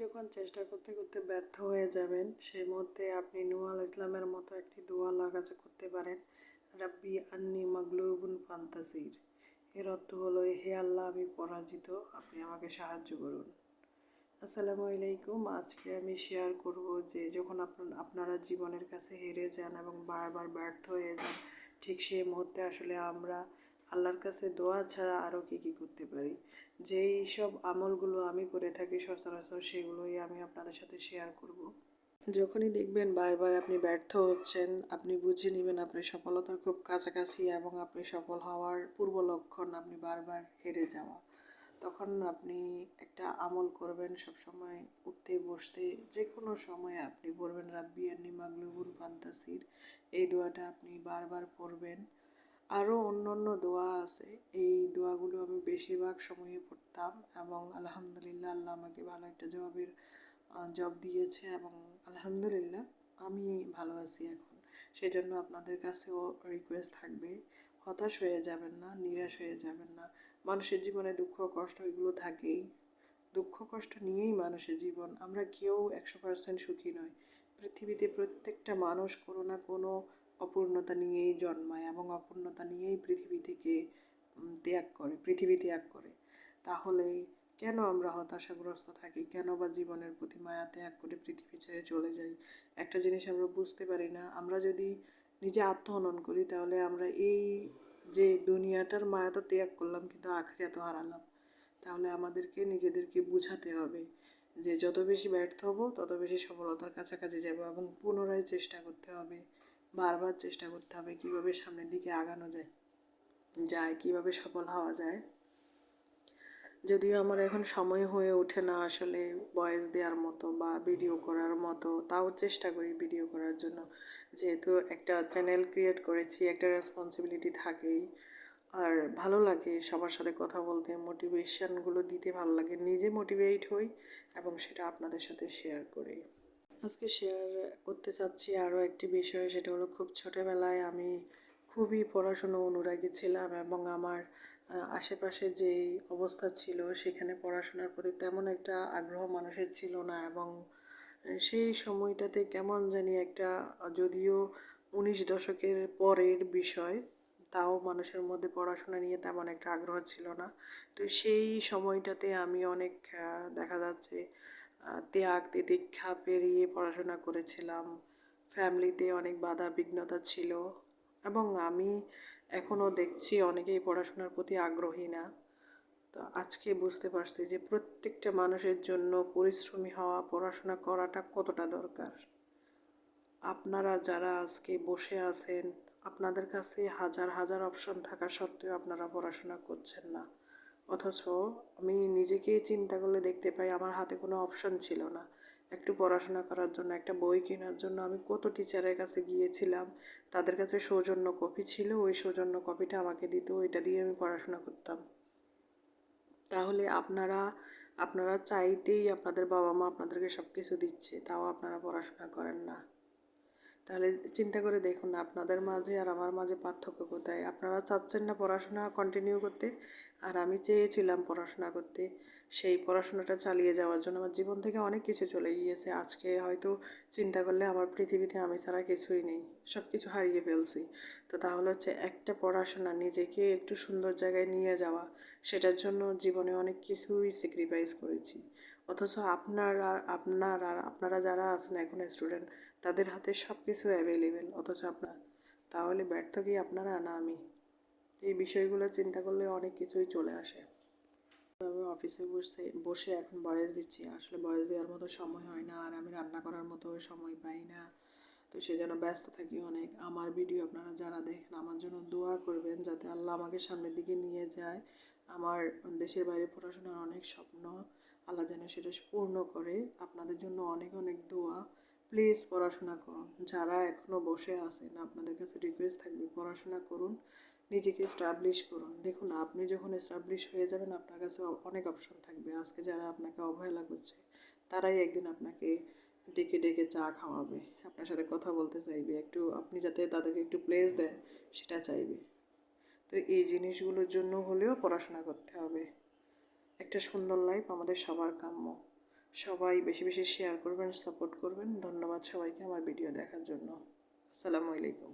যখন চেষ্টা করতে করতে ব্যর্থ হয়ে যাবেন, সেই মুহূর্তে আপনি নূহ আলাইহিস ইসলামের মতো একটি দোয়া আল্লাহর কাছে করতে পারেন, রাব্বি আন্নি মাগলুবুন ফান্তাসির। এর অর্থ হলো, হে আল্লাহ, আমি পরাজিত, আপনি আমাকে সাহায্য করুন। আসসালামু আলাইকুম। আজকে আমি শেয়ার করব যে যখন আপনারা জীবনের কাছে হেরে যান এবং বারবার ব্যর্থ হয়ে যান, ঠিক সেই মুহূর্তে আসলে আমরা আল্লাহর কাছে দোয়া ছাড়া আরও কী করতে পারি। যেই সব আমলগুলো আমি করে থাকি সচরাচর, সেগুলোই আমি আপনাদের সাথে শেয়ার করব। যখনই দেখবেন বারবার আপনি ব্যর্থ হচ্ছেন, আপনি বুঝে নেবেন আপনি সফলতার খুব কাছাকাছি এবং আপনি সফল হওয়ার পূর্ব লক্ষণ আপনি বারবার হেরে যাওয়া। তখন আপনি একটা আমল করবেন, সবসময় উঠতে বসতে যে কোনো সময়ে আপনি পড়বেন রাব্বি আন্নি মাগলুবুন ফান্তাসির। এই দোয়াটা আপনি বারবার পড়বেন। আরও অন্য অন্য দোয়া আছে, এই দোয়াগুলো আমি বেশিরভাগ সময়ে পড়তাম এবং আলহামদুলিল্লাহ আল্লাহ আমাকে ভালো একটা জব দিয়েছে এবং আলহামদুলিল্লাহ আমি ভালো আছি এখন। সেজন্য আপনাদের কাছেও রিকোয়েস্ট থাকবে, হতাশ হয়ে যাবেন না, নিরাশ হয়ে যাবেন না। মানুষের জীবনে দুঃখ কষ্ট এগুলো থাকেই, দুঃখ কষ্ট নিয়েই মানুষের জীবন। আমরা কেউ 100% সুখী নয়। পৃথিবীতে প্রত্যেকটা মানুষ কোনো না কোনো অপূর্ণতা নিয়েই জন্মায় এবং অপূর্ণতা নিয়েই পৃথিবী ত্যাগ করে। তাহলে কেন আমরা হতাশাগ্রস্ত থাকি, কেন বা জীবনের প্রতি মায়া ত্যাগ করে পৃথিবী ছেড়ে চলে যাই? একটা জিনিস আমরা বুঝতে পারি না, আমরা যদি নিজে আত্মহনন করি তাহলে আমরা এই যে দুনিয়াটার মায়া তো ত্যাগ করলাম, কিন্তু আখিরাতও হারালাম। তাহলে আমাদেরকে নিজেদেরকে বুঝাতে হবে যে যত বেশি ব্যর্থ হব তত বেশি সফলতার কাছাকাছি যাব এবং পুনরায় চেষ্টা করতে হবে, বারবার চেষ্টা করতে হবে কীভাবে সামনের দিকে আগানো যায় কীভাবে সফল হওয়া যায়। যদিও আমার এখন সময় হয়ে ওঠে না আসলে ভয়েস দেওয়ার মতো বা ভিডিও করার মতো, তাও চেষ্টা করি ভিডিও করার জন্য। যেহেতু একটা চ্যানেল ক্রিয়েট করেছি, একটা রেসপন্সিবিলিটি থাকেই। আর ভালো লাগে সবার সাথে কথা বলতে, মোটিভেশনগুলো দিতে ভালো লাগে, নিজে মোটিভেট হই এবং সেটা আপনাদের সাথে শেয়ার করি। আজকে শেয়ার করতে চাচ্ছি আরও একটি বিষয়, সেটা হলো খুব ছোটোবেলায় আমি খুবই পড়াশুনো অনুরাগী ছিলাম এবং আমার আশেপাশে যেই অবস্থা ছিল সেখানে পড়াশোনার প্রতি তেমন একটা আগ্রহ মানুষের ছিল না এবং সেই সময়টাতে কেমন জানি একটা, যদিও 19 দশকের পরের বিষয়, তাও মানুষের মধ্যে পড়াশোনা নিয়ে তেমন একটা আগ্রহ ছিল না। তো সেই সময়টাতে আমি অনেক দেখা যাচ্ছে ত্যাগ তিতিক্ষা পেরিয়ে পড়াশোনা করেছিলাম। ফ্যামিলিতে অনেক বাধা বিঘ্নতা ছিল এবং আমি এখনও দেখছি অনেকেই পড়াশোনার প্রতি আগ্রহী না। তো আজকে বুঝতে পারছি যে প্রত্যেকটা মানুষের জন্য পরিশ্রমী হওয়া, পড়াশোনা করাটা কতটা দরকার। আপনারা যারা আজকে বসে আছেন, আপনাদের কাছে হাজার হাজার অপশন থাকা সত্ত্বেও আপনারা পড়াশোনা করছেন না। অথচ আমি নিজেকেই চিন্তা করলে দেখতে পাই আমার হাতে কোনো অপশন ছিল না। একটু পড়াশোনা করার জন্য, একটা বই কেনার জন্য আমি কত টিচারের কাছে গিয়েছিলাম। তাদের কাছে সৌজন্য কপি ছিল, ওই সৌজন্য কপিটা আমাকে দিত, ওইটা দিয়ে আমি পড়াশোনা করতাম। তাহলে আপনারা চাইতেই আপনাদের বাবা মা আপনাদেরকে সব কিছু দিচ্ছে, তাও আপনারা পড়াশোনা করেন না। তাহলে চিন্তা করে দেখুন আপনাদের মাঝে আর আমার মাঝে পার্থক্য কোথায়। আপনারা চাচ্ছেন না পড়াশোনা কন্টিনিউ করতে, আর আমি চেয়েছিলাম পড়াশোনা করতে। সেই পড়াশোনাটা চালিয়ে যাওয়ার জন্য আমার জীবন থেকে অনেক কিছু চলে গিয়েছে। আজকে হয়তো চিন্তা করলে আমার পৃথিবীতে আমি ছাড়া কিছুই নেই, সব কিছু হারিয়ে ফেলছি। তো তাহলে হচ্ছে একটা পড়াশোনা, নিজেকে একটু সুন্দর জায়গায় নিয়ে যাওয়া, সেটার জন্য জীবনে অনেক কিছুই স্যাক্রিফাইস করেছি। অথচ আপনারা যারা আছেন এখন স্টুডেন্ট, তাদের হাতে সব কিছু অ্যাভেলেবেল, অথচ তাহলে ব্যর্থ কি আপনারা না আমি? এই বিষয়গুলো চিন্তা করলে অনেক কিছুই চলে আসে। আমি অফিসে বসে এখন ভয়েস দিচ্ছি, আসলে ভয়েস দেওয়ার মতো সময় হয় না, আর আমি রান্না করার মতো সময় পাই না। তো সেজন্য ব্যস্ত থাকি অনেক। আমার ভিডিও আপনারা যারা দেখেন আমার জন্য দোয়া করবেন, যাতে আল্লাহ আমাকে সামনের দিকে নিয়ে যায়। আমার দেশের বাইরে পড়াশোনার অনেক স্বপ্ন, আল্লাহ যেন সেটা পূর্ণ করে। আপনাদের জন্য অনেক অনেক দোয়া। প্লিজ পড়াশোনা করুন। যারা এখনও বসে আছেন, আপনাদের কাছে রিকোয়েস্ট থাকবে পড়াশোনা করুন, নিজেকে এস্টাবলিশ করুন। দেখুন, আপনি যখন এস্টাবলিশ হয়ে যাবেন আপনার কাছে অনেক অপশন থাকবে। আজকে যারা আপনাকে অবহেলা করছে, তারাই একদিন আপনাকে ডেকে ডেকে চা খাওয়াবে, আপনার সাথে কথা বলতে চাইবে, একটু আপনি যাতে তাদেরকে একটু প্লেস দেন সেটা চাইবে। তো এই জিনিসগুলোর জন্য হলেও পড়াশোনা করতে হবে। একটা সুন্দর লাইফ আমাদের সবার কাম্য। সবাই বেশি বেশি শেয়ার করবেন, সাপোর্ট করবেন। ধন্যবাদ সবাইকে আমার ভিডিও দেখার জন্য। আসসালামু আলাইকুম।